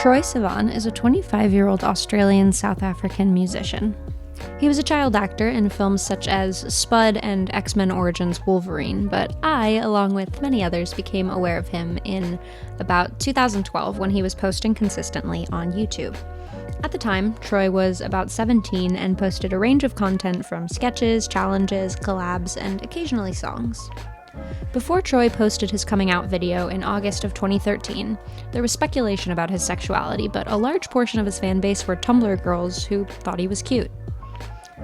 Troye Sivan is a 25-year-old Australian South African musician. He was a child actor in films such as Spud and X-Men Origins Wolverine, but I, along with many others, became aware of him in about 2012 when he was posting consistently on YouTube. At the time, Troye was about 17 and posted a range of content from sketches, challenges, collabs, and occasionally songs. Before Troye posted his coming out video in August of 2013, there was speculation about his sexuality, but a large portion of his fan base were Tumblr girls who thought he was cute.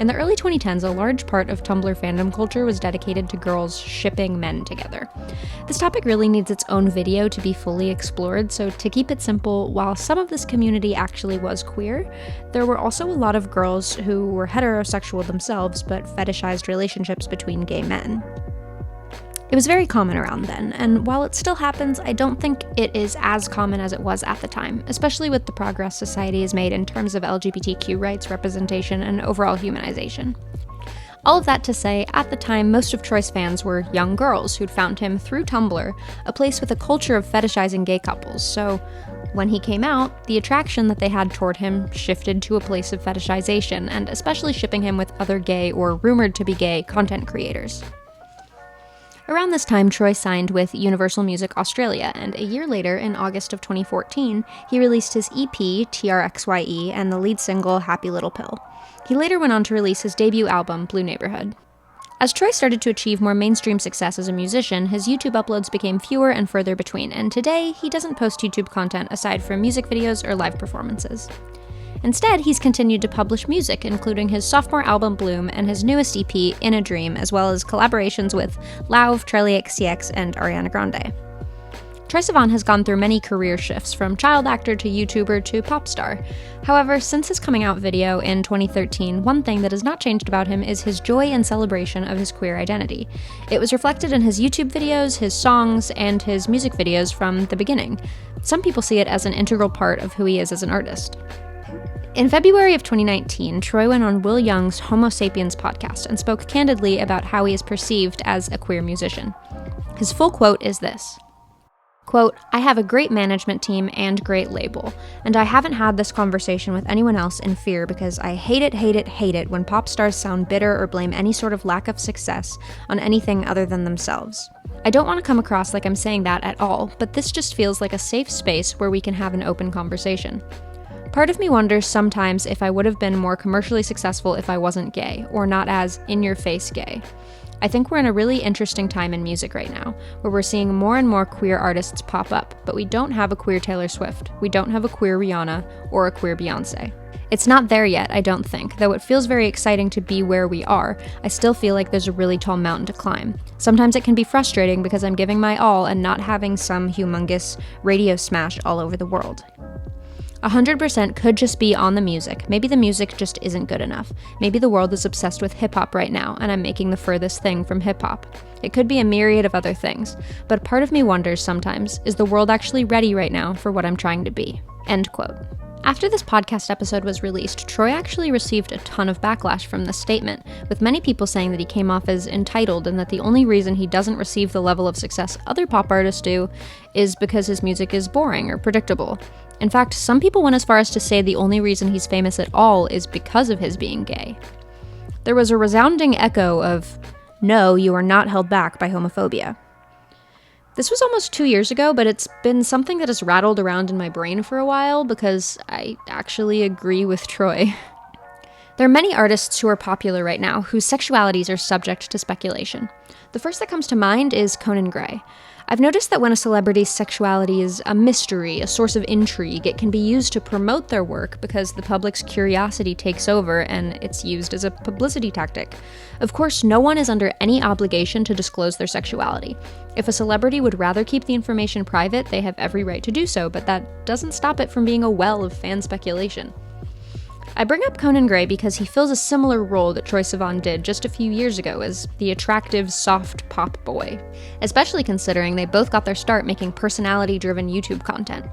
In the early 2010s, a large part of Tumblr fandom culture was dedicated to girls shipping men together. This topic really needs its own video to be fully explored, so to keep it simple, while some of this community actually was queer, there were also a lot of girls who were heterosexual themselves but fetishized relationships between gay men. It was very common around then, and while it still happens, I don't think it is as common as it was at the time, especially with the progress society has made in terms of LGBTQ rights, representation, and overall humanization. All of that to say, at the time, most of Troye's fans were young girls who'd found him through Tumblr, a place with a culture of fetishizing gay couples, so when he came out, the attraction that they had toward him shifted to a place of fetishization, and especially shipping him with other gay or rumored to be gay content creators. Around this time, Troye signed with Universal Music Australia, and a year later, in August of 2014, he released his EP, TRXYE, and the lead single, Happy Little Pill. He later went on to release his debut album, Blue Neighborhood. As Troye started to achieve more mainstream success as a musician, his YouTube uploads became fewer and further between, and today, he doesn't post YouTube content aside from music videos or live performances. Instead, he's continued to publish music, including his sophomore album Bloom and his newest EP, In a Dream, as well as collaborations with Lauv, Troye XCX, and Ariana Grande. Troye Sivan has gone through many career shifts, from child actor to YouTuber to pop star. However, since his coming out video in 2013, one thing that has not changed about him is his joy and celebration of his queer identity. It was reflected in his YouTube videos, his songs, and his music videos from the beginning. Some people see it as an integral part of who he is as an artist. In February of 2019, Troye went on Will Young's Homo Sapiens podcast and spoke candidly about how he is perceived as a queer musician. His full quote is this, quote, "I have a great management team and great label, and I haven't had this conversation with anyone else in fear because I hate it when pop stars sound bitter or blame any sort of lack of success on anything other than themselves. I don't want to come across like I'm saying that at all, but this just feels like a safe space where we can have an open conversation. Part of me wonders sometimes if I would have been more commercially successful if I wasn't gay, or not as in-your-face gay. I think we're in a really interesting time in music right now, where we're seeing more and more queer artists pop up, but we don't have a queer Taylor Swift, we don't have a queer Rihanna, or a queer Beyonce. It's not there yet, I don't think, though it feels very exciting to be where we are. I still feel like there's a really tall mountain to climb. Sometimes it can be frustrating because I'm giving my all and not having some humongous radio smash all over the world. 100% could just be on the music. Maybe the music just isn't good enough. Maybe the world is obsessed with hip-hop right now, and I'm making the furthest thing from hip-hop. It could be a myriad of other things, but part of me wonders sometimes, is the world actually ready right now for what I'm trying to be?" End quote. After this podcast episode was released, Troye actually received a ton of backlash from this statement, with many people saying that he came off as entitled and that the only reason he doesn't receive the level of success other pop artists do is because his music is boring or predictable. In fact, some people went as far as to say the only reason he's famous at all is because of his being gay. There was a resounding echo of, "No, you are not held back by homophobia." This was almost 2 years ago, but it's been something that has rattled around in my brain for a while because I actually agree with Troye. There are many artists who are popular right now whose sexualities are subject to speculation. The first that comes to mind is Conan Gray. I've noticed that when a celebrity's sexuality is a mystery, a source of intrigue, it can be used to promote their work because the public's curiosity takes over and it's used as a publicity tactic. Of course, no one is under any obligation to disclose their sexuality. If a celebrity would rather keep the information private, they have every right to do so, but that doesn't stop it from being a well of fan speculation. I bring up Conan Gray because he fills a similar role that Troye Sivan did just a few years ago as the attractive, soft pop boy, especially considering they both got their start making personality-driven YouTube content.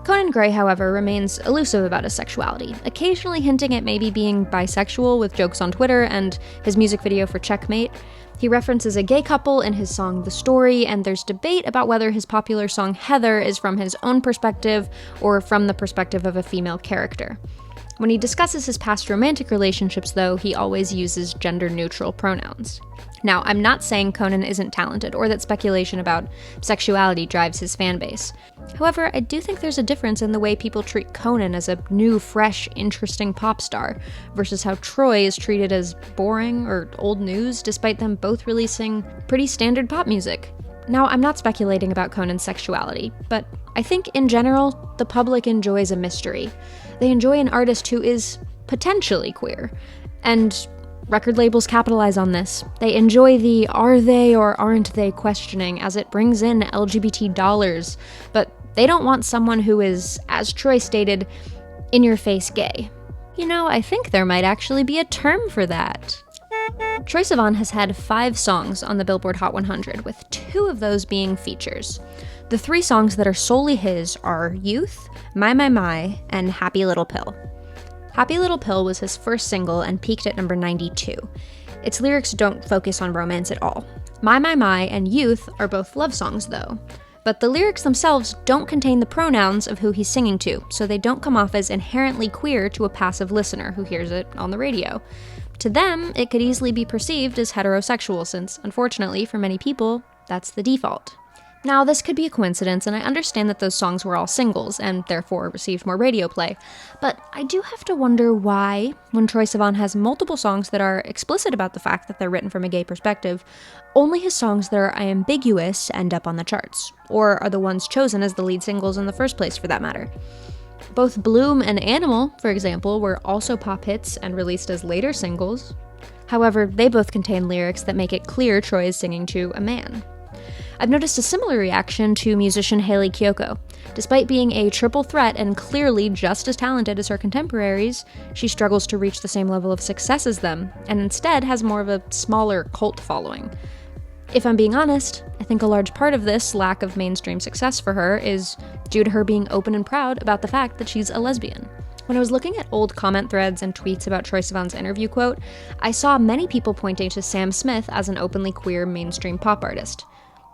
Conan Gray, however, remains elusive about his sexuality, occasionally hinting at maybe being bisexual with jokes on Twitter and his music video for Checkmate. He references a gay couple in his song The Story, and there's debate about whether his popular song Heather is from his own perspective or from the perspective of a female character. When he discusses his past romantic relationships, though, he always uses gender-neutral pronouns. Now, I'm not saying Conan isn't talented, or that speculation about sexuality drives his fanbase. However, I do think there's a difference in the way people treat Conan as a new, fresh, interesting pop star, versus how Troye is treated as boring or old news, despite them both releasing pretty standard pop music. Now, I'm not speculating about Conan's sexuality, but I think in general, the public enjoys a mystery. They enjoy an artist who is potentially queer, and record labels capitalize on this. They enjoy the are they or aren't they questioning as it brings in LGBT dollars, but they don't want someone who is, as Troye stated, in-your-face gay. You know, I think there might actually be a term for that. Troye Sivan has had 5 songs on the Billboard Hot 100, with 2 of those being features. The 3 songs that are solely his are Youth, My, and Happy Little Pill. Happy Little Pill was his first single and peaked at number 92. Its lyrics don't focus on romance at all. My, and Youth are both love songs, though. But the lyrics themselves don't contain the pronouns of who he's singing to, so they don't come off as inherently queer to a passive listener who hears it on the radio. To them, it could easily be perceived as heterosexual, since, unfortunately, for many people, that's the default. Now, this could be a coincidence, and I understand that those songs were all singles, and therefore received more radio play, but I do have to wonder why, when Troye Sivan has multiple songs that are explicit about the fact that they're written from a gay perspective, only his songs that are ambiguous end up on the charts, or are the ones chosen as the lead singles in the first place, for that matter. Both Bloom and Animal, for example, were also pop hits and released as later singles. However, they both contain lyrics that make it clear Troye is singing to a man. I've noticed a similar reaction to musician Hayley Kiyoko. Despite being a triple threat and clearly just as talented as her contemporaries, she struggles to reach the same level of success as them, and instead has more of a smaller cult following. If I'm being honest, I think a large part of this lack of mainstream success for her is due to her being open and proud about the fact that she's a lesbian. When I was looking at old comment threads and tweets about Troye Sivan's interview quote, I saw many people pointing to Sam Smith as an openly queer mainstream pop artist.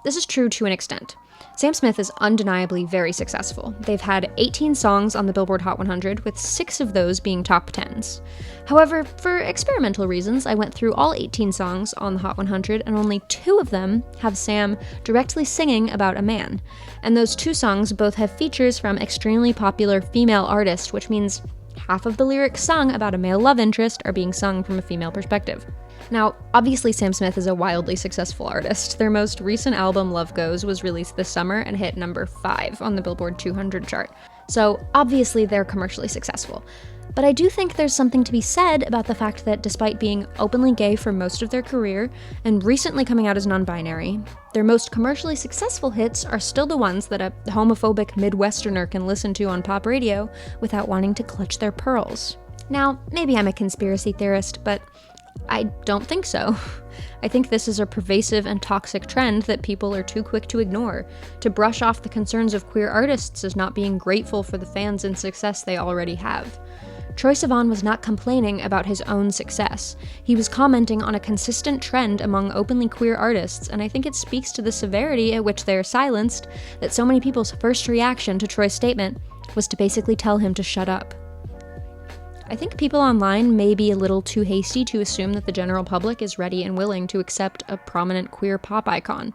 This is true to an extent. Sam Smith is undeniably very successful. They've had 18 songs on the Billboard Hot 100, with 6 of those being top 10s. However, for experimental reasons, I went through all 18 songs on the Hot 100, and only 2 of them have Sam directly singing about a man. And those 2 songs both have features from extremely popular female artists, which means half of the lyrics sung about a male love interest are being sung from a female perspective. Now, obviously Sam Smith is a wildly successful artist. Their most recent album, Love Goes, was released this summer and hit number 5 on the Billboard 200 chart. So obviously they're commercially successful. But I do think there's something to be said about the fact that despite being openly gay for most of their career, and recently coming out as non-binary, their most commercially successful hits are still the ones that a homophobic Midwesterner can listen to on pop radio without wanting to clutch their pearls. Now, maybe I'm a conspiracy theorist, but I don't think so. I think this is a pervasive and toxic trend that people are too quick to ignore, to brush off the concerns of queer artists as not being grateful for the fans and success they already have. Troye Sivan was not complaining about his own success. He was commenting on a consistent trend among openly queer artists, and I think it speaks to the severity at which they are silenced that so many people's first reaction to Troye's statement was to basically tell him to shut up. I think people online may be a little too hasty to assume that the general public is ready and willing to accept a prominent queer pop icon.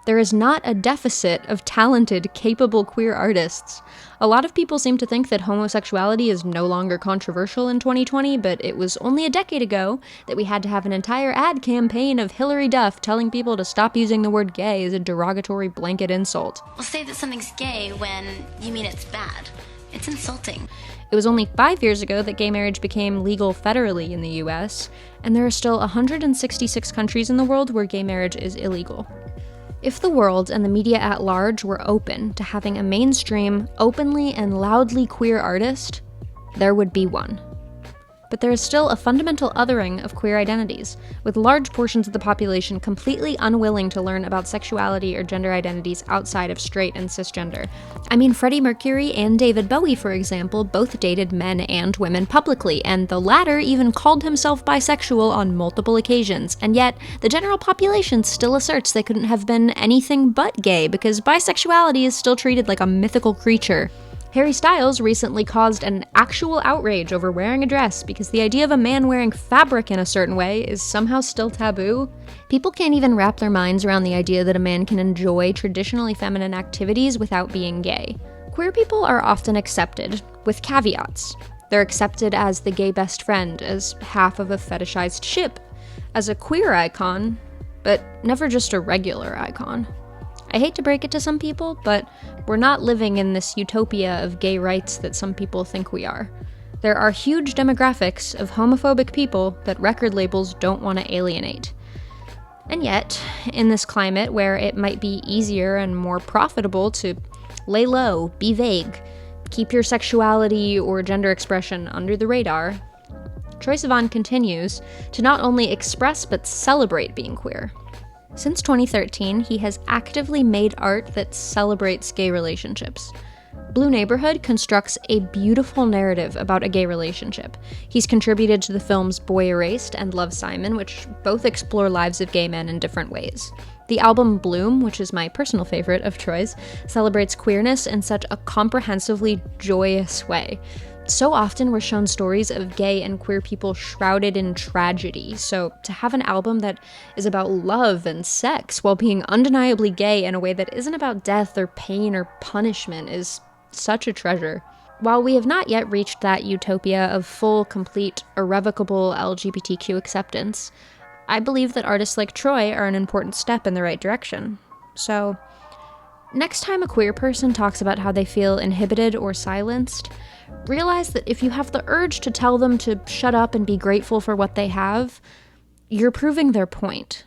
There is not a deficit of talented, capable queer artists. A lot of people seem to think that homosexuality is no longer controversial in 2020, but it was only a decade ago that we had to have an entire ad campaign of Hillary Duff telling people to stop using the word gay as a derogatory blanket insult. Well, say that something's gay when you mean it's bad. It's insulting. It was only 5 years ago that gay marriage became legal federally in the US, and there are still 166 countries in the world where gay marriage is illegal. If the world and the media at large were open to having a mainstream, openly and loudly queer artist, there would be one. but there is still a fundamental othering of queer identities, with large portions of the population completely unwilling to learn about sexuality or gender identities outside of straight and cisgender. I mean, Freddie Mercury and David Bowie, for example, both dated men and women publicly, and the latter even called himself bisexual on multiple occasions, and yet the general population still asserts they couldn't have been anything but gay because bisexuality is still treated like a mythical creature. Harry Styles recently caused an actual outrage over wearing a dress because the idea of a man wearing fabric in a certain way is somehow still taboo. People can't even wrap their minds around the idea that a man can enjoy traditionally feminine activities without being gay. Queer people are often accepted, with caveats. They're accepted as the gay best friend, as half of a fetishized ship, as a queer icon, but never just a regular icon. I hate to break it to some people, but we're not living in this utopia of gay rights that some people think we are. There are huge demographics of homophobic people that record labels don't want to alienate. And yet, in this climate where it might be easier and more profitable to lay low, be vague, keep your sexuality or gender expression under the radar, Troye Sivan continues to not only express but celebrate being queer. Since 2013, he has actively made art that celebrates gay relationships. Blue Neighborhood constructs a beautiful narrative about a gay relationship. He's contributed to the films Boy Erased and Love, Simon, which both explore lives of gay men in different ways. The album Bloom, which is my personal favorite of Troy's, celebrates queerness in such a comprehensively joyous way. So often we're shown stories of gay and queer people shrouded in tragedy, so to have an album that is about love and sex while being undeniably gay in a way that isn't about death or pain or punishment is such a treasure. While we have not yet reached that utopia of full, complete, irrevocable LGBTQ acceptance, I believe that artists like Troye are an important step in the right direction. So, next time a queer person talks about how they feel inhibited or silenced, realize that if you have the urge to tell them to shut up and be grateful for what they have, you're proving their point.